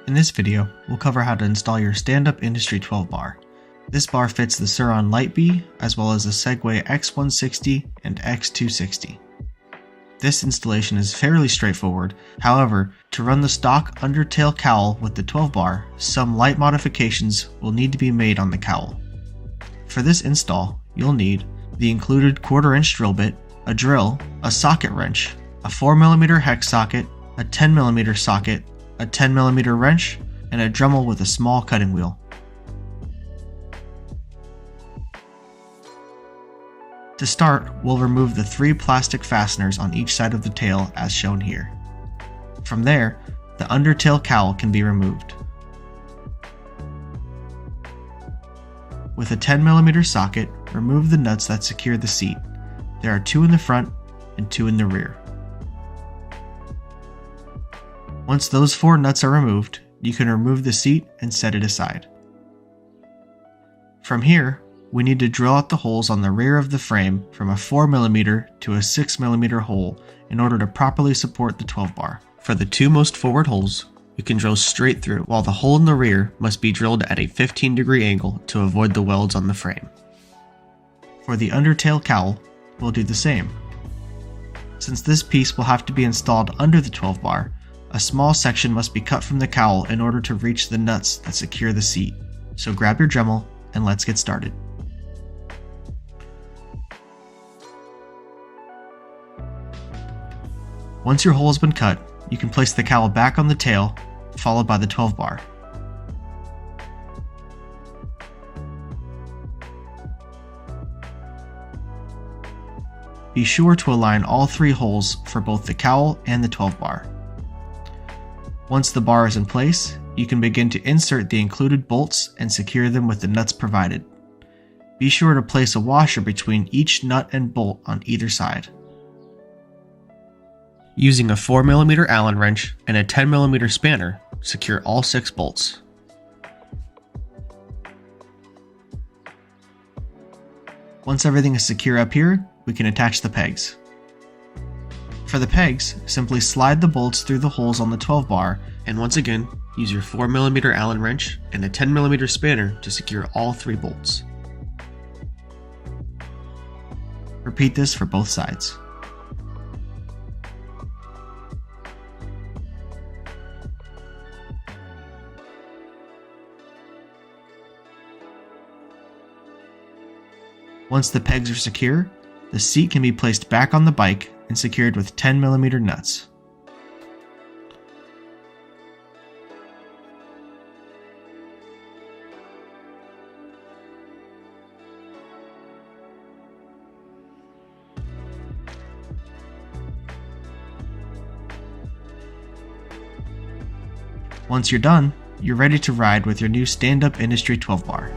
In this video, we'll cover how to install your stand-up industry 12 bar. This bar fits the Sur-Ron Light Bee as well as the Segway X160 and X260. This installation is fairly straightforward. However, to run the stock Undertale cowl with the 12 bar, some light modifications will need to be made on the cowl. For this install, you'll need the included 1/4-inch drill bit, a drill, a socket wrench, a 4mm hex socket, a 10mm socket, a 10mm wrench, and a Dremel with a small cutting wheel. To start, we'll remove the 3 plastic fasteners on each side of the tail as shown here. From there, the Undertale cowl can be removed. With a 10mm socket, remove the nuts that secure the seat. There are 2 in the front and 2 in the rear. Once those 4 nuts are removed, you can remove the seat and set it aside. From here, we need to drill out the holes on the rear of the frame from a 4mm to a 6mm hole in order to properly support the 12 bar. For the 2 most forward holes, we can drill straight through, while the hole in the rear must be drilled at a 15-degree angle to avoid the welds on the frame. For the Undertale cowl, we'll do the same. Since this piece will have to be installed under the 12 bar, a small section must be cut from the cowl in order to reach the nuts that secure the seat. So grab your Dremel and let's get started. Once your hole has been cut, you can place the cowl back on the tail, followed by the 12 bar. Be sure to align all 3 holes for both the cowl and the 12 bar. Once the bar is in place, you can begin to insert the included bolts and secure them with the nuts provided. Be sure to place a washer between each nut and bolt on either side. Using a 4mm Allen wrench and a 10mm spanner, secure all 6 bolts. Once everything is secure up here, we can attach the pegs. For the pegs, simply slide the bolts through the holes on the 12 bar, and once again, use your 4mm Allen wrench and a 10mm spanner to secure all 3 bolts. Repeat this for both sides. Once the pegs are secure, the seat can be placed back on the bike and secured with 10mm nuts. Once you're done, you're ready to ride with your new stand-up industry 12 bar.